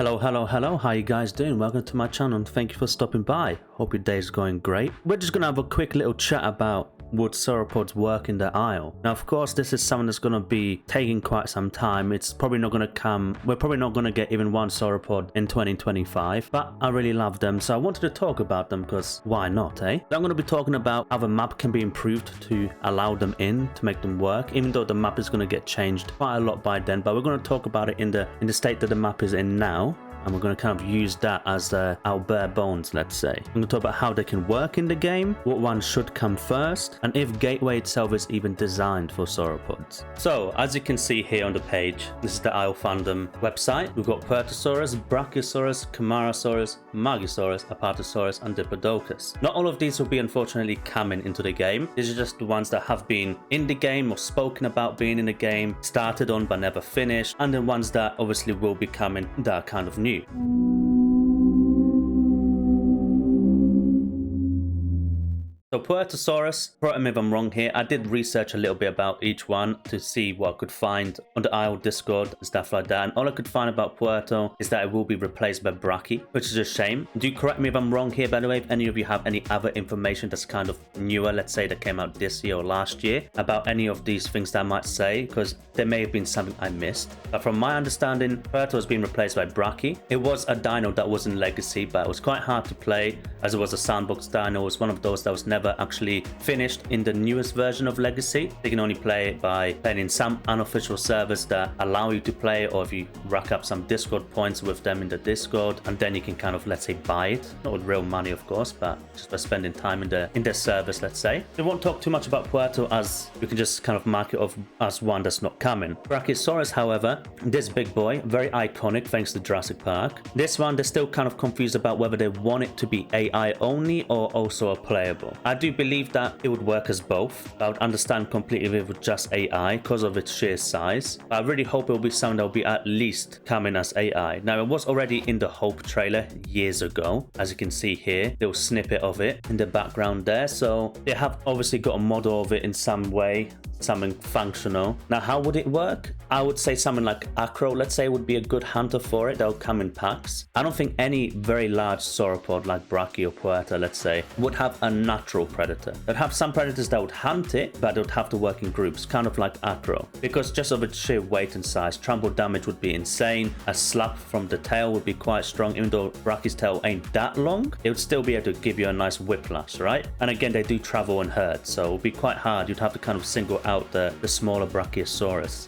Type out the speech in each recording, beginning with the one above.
Hello, how you guys doing? Welcome to my channel and thank you for stopping by. Hope your day is going great. We're just gonna have a quick little chat about would sauropods work in the Isle. Now of course this is something that's gonna be taking quite some time. It's probably not gonna come, we're probably not gonna get even one sauropod in 2025, but I really love them, so I wanted to talk about them because why not, eh? So I'm gonna be talking about how the map can be improved to allow them in, to make them work, even though the map is gonna get changed quite a lot by then, but we're gonna talk about it in the state that the map is in now. And we're going to kind of use that as our bare bones, let's say. I'm going to talk about how they can work in the game, what one should come first, and if Gateway itself is even designed for sauropods. So, as you can see here on the page, this is the Isle Fandom website. We've got Puertosaurus, Brachiosaurus, Camarasaurus, Magisaurus, Apatosaurus, and Diplodocus. Not all of these will be unfortunately coming into the game. These are just the ones that have been in the game or spoken about being in the game, started on but never finished, and the ones that obviously will be coming that are kind of new. So Puertosaurus, correct me if I'm wrong here, I did research a little bit about each one to see what I could find on the Isle Discord and stuff like that, and all I could find about Puerto is that it will be replaced by Brachii, which is a shame. Do correct me if I'm wrong here, by the way, if any of you have any other information that's kind of newer, let's say that came out this year or last year, about any of these things that I might say, because there may have been something I missed. But from my understanding, Puerto has been replaced by Brachii. It was a dino that was in Legacy, but it was quite hard to play as it was a sandbox dino. It was one of those that was never actually finished in the newest version of Legacy. You can only play it by playing in some unofficial servers that allow you to play, or if you rack up some Discord points with them in the Discord, and then you can kind of, let's say, buy it. Not with real money, of course, but just by spending time in their servers, let's say. We won't talk too much about Puerto, as we can just kind of mark it off as one that's not coming. Brachiosaurus, however, this big boy, very iconic thanks to Jurassic Park. This one, they're still kind of confused about whether they want it to be AI only or also a playable. I do believe that it would work as both. I would understand completely if it was just AI because of its sheer size. But I really hope it will be something that will be at least coming as AI. Now, it was already in the Hope trailer years ago. As you can see here, little snippet of it in the background there. So they have obviously got a model of it in some way, something functional. Now, how would it work? I would say something like Acro, let's say, would be a good hunter for it. They'll come in packs. I don't think any very large sauropod like Brachii or Puerta, let's say, would have a natural predator. They'd have some predators that would hunt it, but they would have to work in groups, kind of like Acro. Because just of its sheer weight and size, trample damage would be insane. A slap from the tail would be quite strong. Even though Brachii's tail ain't that long, it would still be able to give you a nice whiplash, right? And again, they do travel in herds, so it would be quite hard. You'd have to kind of single out the smaller Brachiosaurus.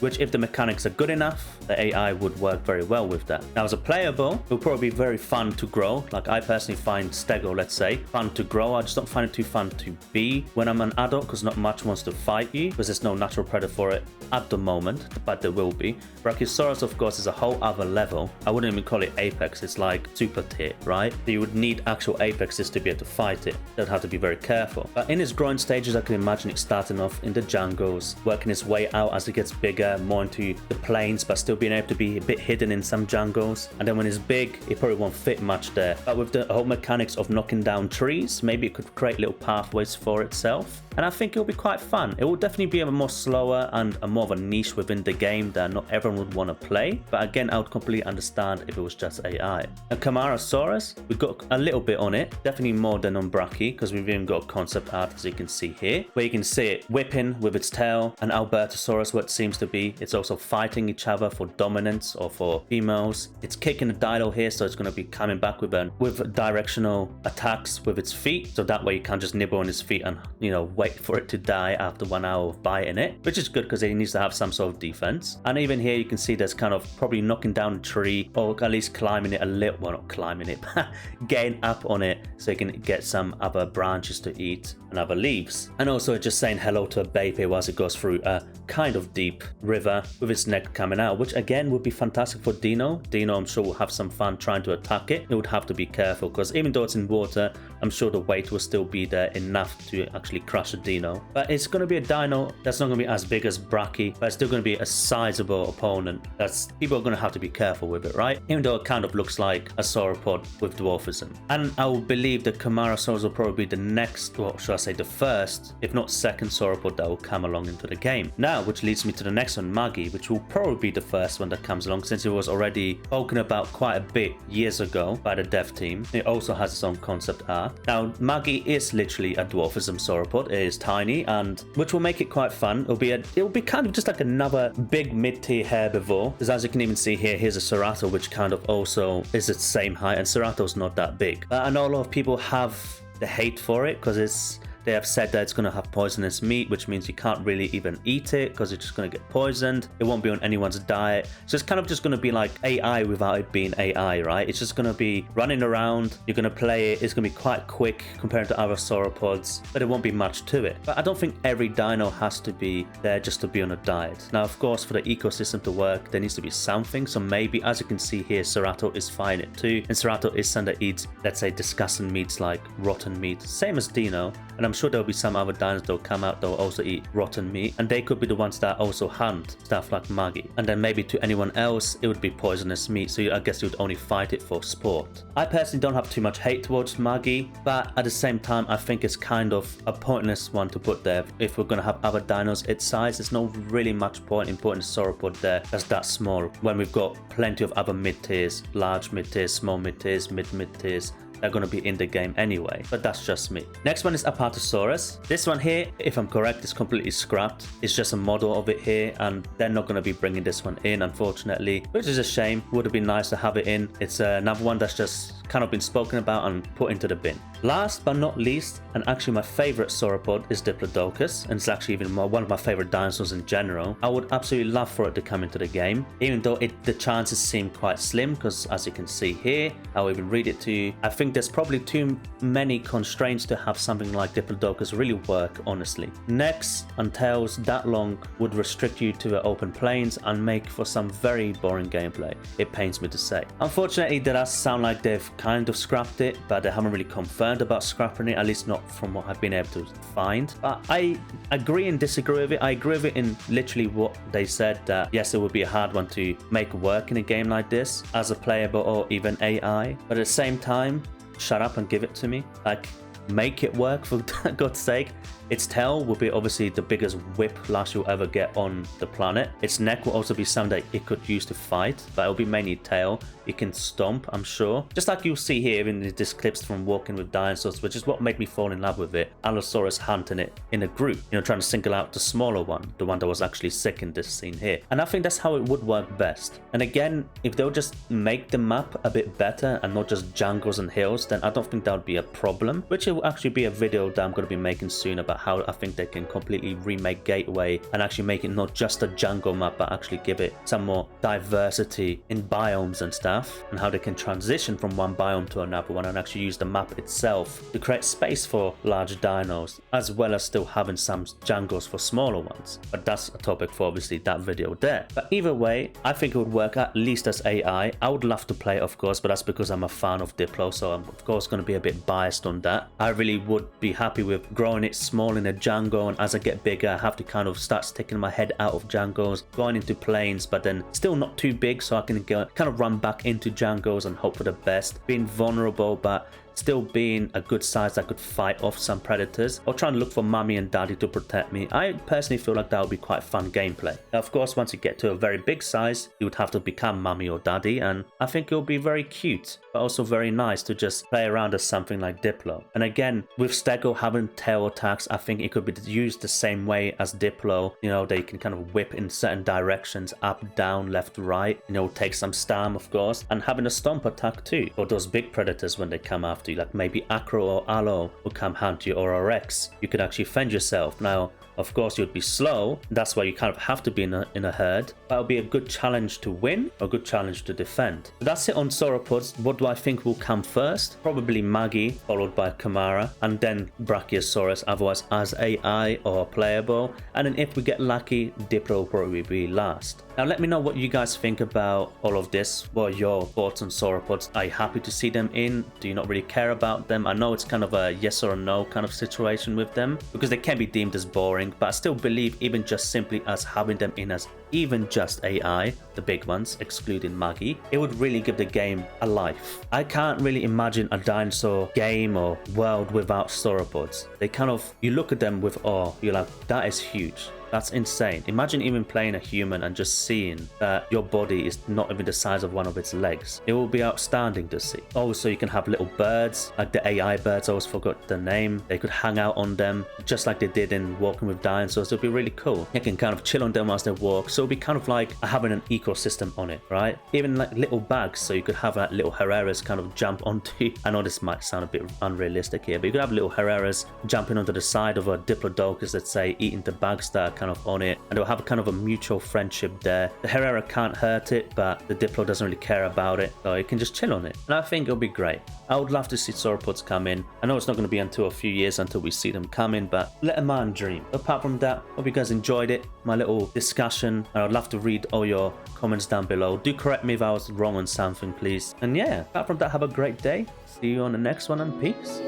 Which, if the mechanics are good enough, the AI would work very well with that. Now, as a playable, it will probably be very fun to grow. Like, I personally find Stego, let's say, fun to grow. I just don't find it too fun to be when I'm an adult, because not much wants to fight you, because there's no natural predator for it at the moment, but there will be. Brachiosaurus, of course, is a whole other level. I wouldn't even call it Apex. It's like super tier, right? So you would need actual Apexes to be able to fight it. They'd have to be very careful. But in its growing stages, I can imagine it starting off in the jungles, working its way out as it gets bigger, more into the plains, but still being able to be a bit hidden in some jungles. And then when it's big, it probably won't fit much there. But with the whole mechanics of knocking down trees, maybe it could create little pathways for itself. And I think it'll be quite fun. It will definitely be a more slower and a more of a niche within the game that not everyone would want to play. But again, I would completely understand if it was just AI. And Camarasaurus, we've got a little bit on it. Definitely more than on Brachii, because we've even got concept art, as you can see here, where you can see it whipping with its tail. And Albertosaurus, what it seems to be, it's also fighting each other for dominance or for females. It's kicking the dino here, so it's going to be coming back with directional attacks with its feet. So that way you can't just nibble on its feet and, you know, wait for it to die after 1 hour of biting it, which is good because it needs to have some sort of defense. And even here you can see there's kind of probably knocking down a tree, or at least climbing it a little, well, not climbing it, but getting up on it so you can get some other branches to eat and other leaves. And also just saying hello to a baby as it goes through a kind of deep river with its neck coming out, which again would be fantastic for Dino. Dino, I'm sure, will have some fun trying to attack it. It would have to be careful because even though it's in water, I'm sure the weight will still be there enough to actually crush a Dino. But it's going to be a Dino that's not going to be as big as Brachii, but it's still going to be a sizable opponent. That's people are going to have to be careful with it, right? Even though it kind of looks like a sauropod with dwarfism. And I will believe that Camarasaurus will probably be the next, or should I say the first, if not second sauropod that will come along into the game. Now, which leads me to the next on Maggie, which will probably be the first one that comes along since it was already spoken about quite a bit years ago by the dev team. It also has its own concept art. Now, Maggie is literally a dwarfism sauropod. It is tiny, and which will make it quite fun. It'll be kind of just like another big mid-tier herbivore. Because as you can even see here, here's a Cerato, which kind of also is the same height, and Cerato's not that big. I know a lot of people have the hate for it because they have said that it's going to have poisonous meat, which means you can't really even eat it because it's just going to get poisoned. It won't be on anyone's diet. So it's kind of just going to be like AI without it being AI, right? It's just going to be running around. You're going to play it. It's going to be quite quick compared to other sauropods, but it won't be much to it. But I don't think every dino has to be there just to be on a diet. Now, of course, for the ecosystem to work, there needs to be something. So maybe, as you can see here, Cerato is fine it too. And Cerato is something that eats, let's say, disgusting meats like rotten meat, same as Dino. And I'm sure there'll be some other dinos that'll come out that'll also eat rotten meat, and they could be the ones that also hunt stuff like Maggie. And then maybe to anyone else it would be poisonous meat, so I guess you would only fight it for sport. I personally don't have too much hate towards Maggie, but at the same time I think it's kind of a pointless one to put there. If we're going to have other dinos its size, there's no really much point in putting a sauropod there that's that small when we've got plenty of other mid-tiers, large mid-tiers, small mid-tiers, mid-tiers. They're going to be in the game anyway, but that's just me. Next one is Apatosaurus. This one here, if I'm correct, is completely scrapped. It's just a model of it here, and they're not going to be bringing this one in, unfortunately, which is a shame. Would have been nice to have it in. It's another one that's just kind of been spoken about and put into the bin. Last but not least, and actually my favorite sauropod, is Diplodocus, and it's actually even one of my favorite dinosaurs in general. I would absolutely love for it to come into the game, even though the chances seem quite slim, because as you can see here, I'll even read it to you. I think there's probably too many constraints to have something like Diplodocus really work, honestly. Necks and tails that long would restrict you to the open plains and make for some very boring gameplay, it pains me to say. Unfortunately, that does sound like they've kind of scrapped it, but they haven't really confirmed about scrapping it, at least not from what I've been able to find. But I agree and disagree with it. I agree with it in literally what they said, that yes, it would be a hard one to make work in a game like this as a playable or even AI, but at the same time, shut up and give it to me. Like, make it work, for God's sake. Its tail will be obviously the biggest whiplash you'll ever get on the planet. Its neck will also be something that it could use to fight, but it'll be mainly tail. It can stomp, I'm sure. Just like you'll see here in these clips from Walking with Dinosaurs, which is what made me fall in love with it. Allosaurus hunting it in a group, you know, trying to single out the smaller one, the one that was actually sick in this scene here. And I think that's how it would work best. And again, if they'll just make the map a bit better and not just jungles and hills, then I don't think that would be a problem, which it will actually be a video that I'm going to be making soon about how I think they can completely remake Gateway and actually make it not just a jungle map, but actually give it some more diversity in biomes and stuff, and how they can transition from one biome to another one and actually use the map itself to create space for large dinos, as well as still having some jungles for smaller ones. But that's a topic for obviously that video there. But either way, I think it would work at least as AI. I would love to play it, of course, but that's because I'm a fan of Diplo, so I'm of course going to be a bit biased on that. I really would be happy with growing it small in a jungle, and as I get bigger I have to kind of start sticking my head out of jungles, going into plains, but then still not too big so I can kind of run back into jungles and hope for the best, being vulnerable but still being a good size that could fight off some predators, or trying to look for mommy and daddy to protect me. I personally feel like that would be quite fun gameplay. Now, of course, once you get to a very big size, you would have to become mommy or daddy, and I think it will be very cute, but also very nice to just play around as something like Diplo. And again, with Stego having tail attacks, I think it could be used the same way as Diplo. You know, they can kind of whip in certain directions, up, down, left, right, you know, take some stam, of course, and having a stomp attack too for those big predators when they come after you, like maybe Acro or Aloe will come hunt you, or a Rex. You could actually fend yourself. Now, of course, you'd be slow. That's why you kind of have to be in a herd. But it'll be a good challenge to win, or a good challenge to defend. So that's it on sauropods. What do I think will come first? Probably Maggie, followed by Kamara, and then Brachiosaurus, otherwise as AI or playable. And then if we get lucky, Diplo will probably be last. Now let me know what you guys think about all of this. What are your thoughts on sauropods? Are you happy to see them in? Do you not really care about them? I know it's kind of a yes or no kind of situation with them, because they can be deemed as boring, but I still believe even just simply as having them in as even just AI, the big ones, excluding Maggie, it would really give the game a life. I can't really imagine a dinosaur game or world without sauropods. They kind of, you look at them with awe, you're like, that is huge. That's insane. Imagine even playing a human and just seeing that your body is not even the size of one of its legs. It will be outstanding to see. Also, you can have little birds, like the AI birds, I always forgot the name. They could hang out on them, just like they did in Walking with Dinosaurs. It'll be really cool. You can kind of chill on them as they walk. So it'll be kind of like having an ecosystem on it, right? Even like little bags, so you could have like little Herreras kind of jump onto. I know this might sound a bit unrealistic here, but you could have little Herreras jumping onto the side of a Diplodocus, let's say, eating the bags that are kind of on it, and they'll have a kind of a mutual friendship there. The Herrera can't hurt it, but the Diplo doesn't really care about it, so you can just chill on it. And I think it'll be great. I would love to see sauropods come in. I know it's not going to be until a few years until we see them come in, but let a man dream. Apart from that, hope you guys enjoyed it, my little discussion, and I'd love to read all your comments down below. Do correct me if I was wrong on something, please. And yeah, apart from that, have a great day. See you on the next one, and peace.